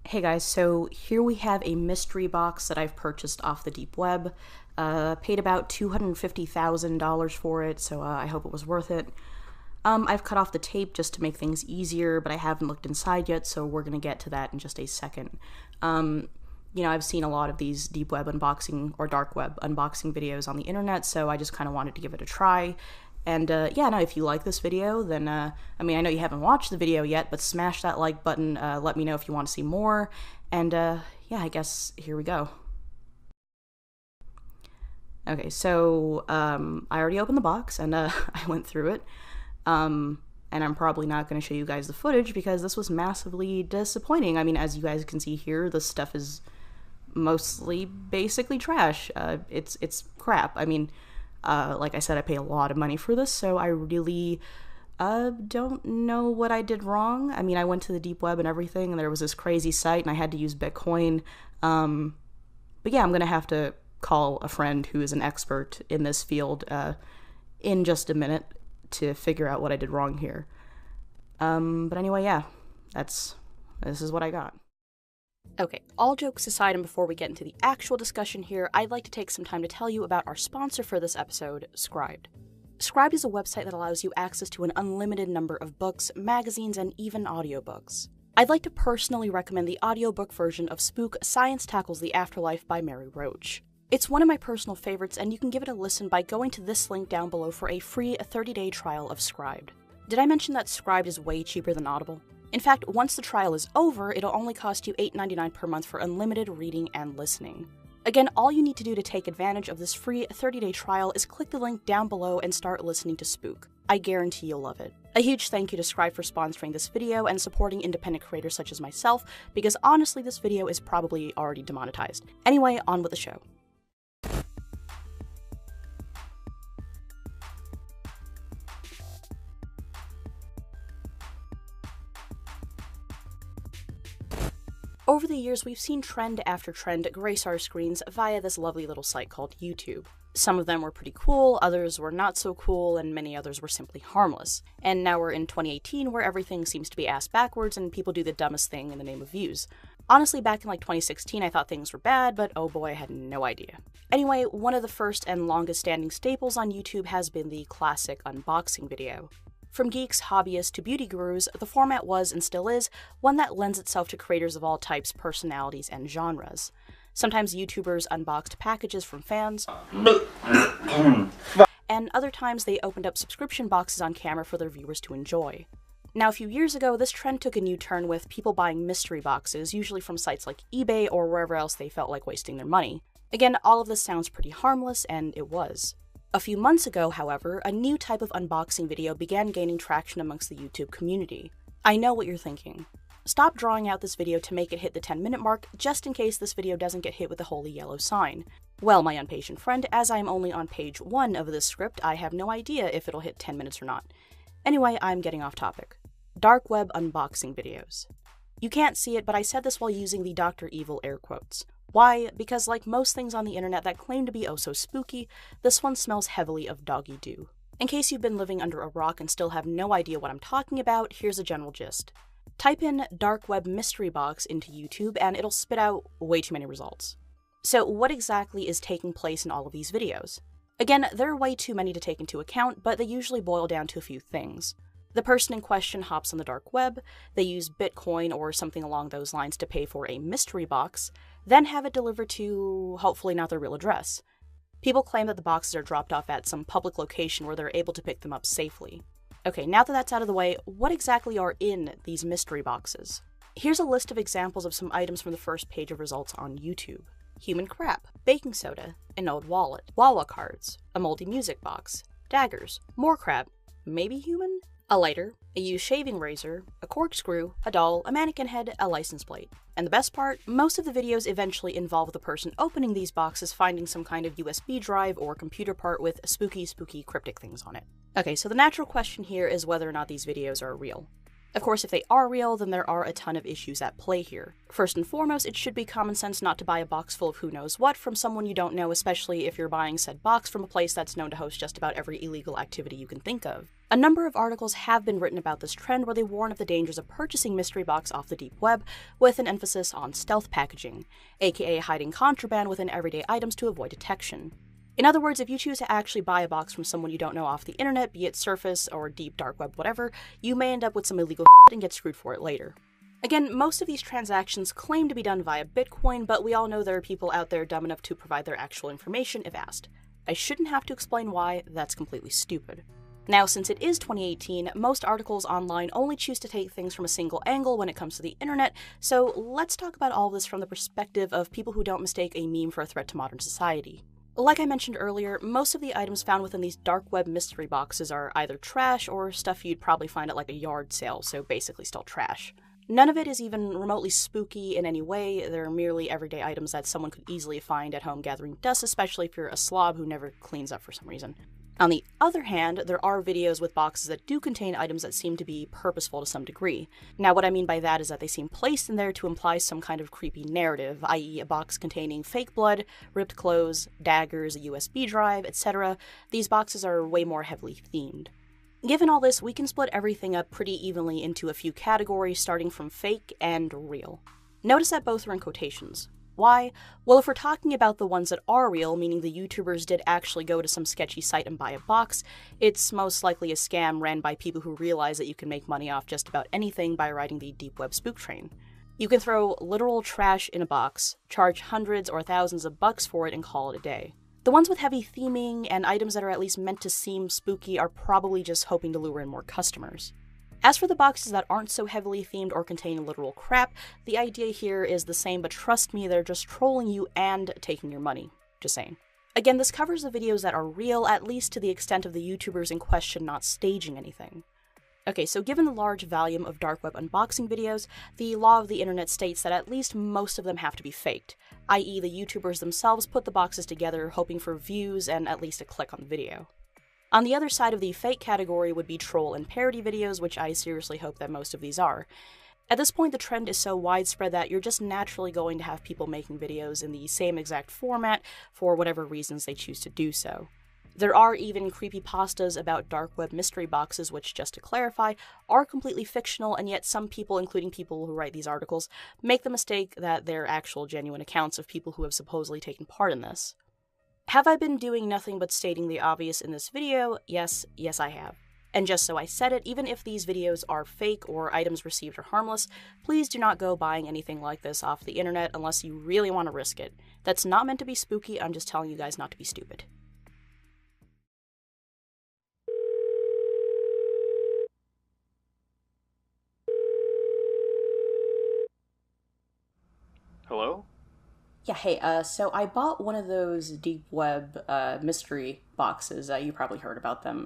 Hey guys, so here we have a mystery box that I've purchased off the deep web. Paid about $250,000 for it, so I hope it was worth it. I've cut off the tape just to make things easier, but I haven't looked inside yet, so we're gonna get to that in just a second. I've seen a lot of these deep web unboxing or dark web unboxing videos on the internet, so I just kind of wanted to give it a try. And if you like this video, then, I know you haven't watched the video yet, but smash that like button, let me know if you want to see more, and I guess here we go. Okay, so I already opened the box, and I went through it, and I'm probably not going to show you guys the footage because this was massively disappointing. I mean, as you guys can see here, the stuff is mostly basically trash. It's crap. I mean, like I said, I paid a lot of money for this, so I really don't know what I did wrong. I mean, I went to the deep web and everything, and there was this crazy site, and I had to use Bitcoin. But yeah, I'm going to have to call a friend who is an expert in this field in just a minute to figure out what I did wrong here. But anyway, yeah, this is what I got. Okay, all jokes aside, and before we get into the actual discussion here, I'd like to take some time to tell you about our sponsor for this episode, Scribd. Scribd is a website that allows you access to an unlimited number of books, magazines, and even audiobooks. I'd like to personally recommend the audiobook version of Spook Science Tackles the Afterlife by Mary Roach. It's one of my personal favorites, and you can give it a listen by going to this link down below for a free 30-day trial of Scribd. Did I mention that Scribd is way cheaper than Audible? In fact, once the trial is over, it'll only cost you $8.99 per month for unlimited reading and listening. Again, all you need to do to take advantage of this free 30-day trial is click the link down below and start listening to Spook. I guarantee you'll love it. A huge thank you to Scribd for sponsoring this video and supporting independent creators such as myself, because honestly this video is probably already demonetized. Anyway, on with the show. Over the years, we've seen trend after trend grace our screens via this lovely little site called YouTube. Some of them were pretty cool, others were not so cool, and many others were simply harmless. And now we're in 2018 where everything seems to be ass backwards and people do the dumbest thing in the name of views. Honestly, back in 2016 I thought things were bad, but oh boy, I had no idea. Anyway, one of the first and longest standing staples on YouTube has been the classic unboxing video. From geeks, hobbyists, to beauty gurus, the format was, and still is, one that lends itself to creators of all types, personalities, and genres. Sometimes YouTubers unboxed packages from fans, and other times they opened up subscription boxes on camera for their viewers to enjoy. Now, a few years ago, this trend took a new turn with people buying mystery boxes, usually from sites like eBay or wherever else they felt like wasting their money. Again, all of this sounds pretty harmless, and it was. A few months ago, however, a new type of unboxing video began gaining traction amongst the YouTube community. I know what you're thinking. Stop drawing out this video to make it hit the 10-minute mark, just in case this video doesn't get hit with the holy yellow sign. Well, my impatient friend, as I'm only on page 1 of this script, I have no idea if it'll hit 10 minutes or not. Anyway, I'm getting off topic. Dark web unboxing videos. You can't see it, but I said this while using the Dr. Evil air quotes. Why? Because like most things on the internet that claim to be oh so spooky, this one smells heavily of doggy doo. In case you've been living under a rock and still have no idea what I'm talking about, here's a general gist. Type in dark web mystery box into YouTube and it'll spit out way too many results. So what exactly is taking place in all of these videos? Again, there are way too many to take into account, but they usually boil down to a few things. The person in question hops on the dark web, they use Bitcoin or something along those lines to pay for a mystery box, then have it delivered to, hopefully not their real address. People claim that the boxes are dropped off at some public location where they're able to pick them up safely. Okay, now that that's out of the way, what exactly are in these mystery boxes? Here's a list of examples of some items from the first page of results on YouTube. Human crap, baking soda, an old wallet, Wawa cards, a moldy music box, daggers, more crap, maybe human? A lighter, a used shaving razor, a corkscrew, a doll, a mannequin head, a license plate. And the best part, most of the videos eventually involve the person opening these boxes finding some kind of USB drive or computer part with spooky cryptic things on it. Okay, so the natural question here is whether or not these videos are real. Of course, if they are real, then there are a ton of issues at play here. First and foremost, it should be common sense not to buy a box full of who knows what from someone you don't know, especially if you're buying said box from a place that's known to host just about every illegal activity you can think of. A number of articles have been written about this trend where they warn of the dangers of purchasing mystery box off the deep web, with an emphasis on stealth packaging, aka hiding contraband within everyday items to avoid detection. In other words, if you choose to actually buy a box from someone you don't know off the internet, be it surface or deep dark web, whatever, you may end up with some illegal shit and get screwed for it later. Again, most of these transactions claim to be done via Bitcoin, but we all know there are people out there dumb enough to provide their actual information if asked. I shouldn't have to explain why, that's completely stupid. Now, since it is 2018, most articles online only choose to take things from a single angle when it comes to the internet, so let's talk about all this from the perspective of people who don't mistake a meme for a threat to modern society. Like I mentioned earlier, most of the items found within these dark web mystery boxes are either trash or stuff you'd probably find at like a yard sale, so basically still trash. None of it is even remotely spooky in any way, they're merely everyday items that someone could easily find at home gathering dust, especially if you're a slob who never cleans up for some reason. On the other hand, there are videos with boxes that do contain items that seem to be purposeful to some degree. Now, what I mean by that is that they seem placed in there to imply some kind of creepy narrative, i.e. a box containing fake blood, ripped clothes, daggers, a USB drive, etc. These boxes are way more heavily themed. Given all this, we can split everything up pretty evenly into a few categories, starting from fake and real. Notice that both are in quotations. Why? Well, if we're talking about the ones that are real, meaning the YouTubers did actually go to some sketchy site and buy a box, it's most likely a scam ran by people who realize that you can make money off just about anything by riding the deep web spook train. You can throw literal trash in a box, charge hundreds or thousands of bucks for it, and call it a day. The ones with heavy theming and items that are at least meant to seem spooky are probably just hoping to lure in more customers. As for the boxes that aren't so heavily themed or contain literal crap, the idea here is the same, but trust me, they're just trolling you and taking your money. Just saying. Again, this covers the videos that are real, at least to the extent of the YouTubers in question not staging anything. Okay, so given the large volume of dark web unboxing videos, the law of the internet states that at least most of them have to be faked, i.e. the YouTubers themselves put the boxes together hoping for views and at least a click on the video. On the other side of the fake category would be troll and parody videos, which I seriously hope that most of these are. At this point, the trend is so widespread that you're just naturally going to have people making videos in the same exact format for whatever reasons they choose to do so. There are even creepypastas about dark web mystery boxes, which, just to clarify, are completely fictional, and yet some people, including people who write these articles, make the mistake that they're actual genuine accounts of people who have supposedly taken part in this. Have I been doing nothing but stating the obvious in this video? Yes, I have. And just so I said it, even if these videos are fake or items received are harmless, please do not go buying anything like this off the internet unless you really want to risk it. That's not meant to be spooky, I'm just telling you guys not to be stupid. Hello? Yeah, hey, so I bought one of those deep web mystery boxes. You probably heard about them.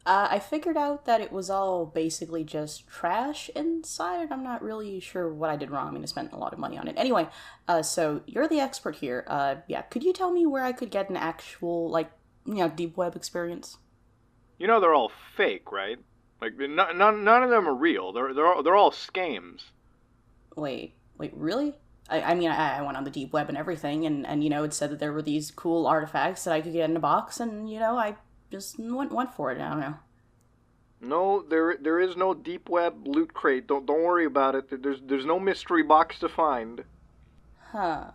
I figured out that it was all basically just trash inside. I'm not really sure what I did wrong. I mean, I spent a lot of money on it. Anyway, so you're the expert here. Yeah, could you tell me where I could get an actual, deep web experience? You know they're all fake, right? Like none of them are real. They're all scams. Wait, really? I went on the deep web and everything, and it said that there were these cool artifacts that I could get in a box, and, I just went for it. I don't know. No, there is no deep web loot crate. Don't worry about it. There's no mystery box to find. Huh.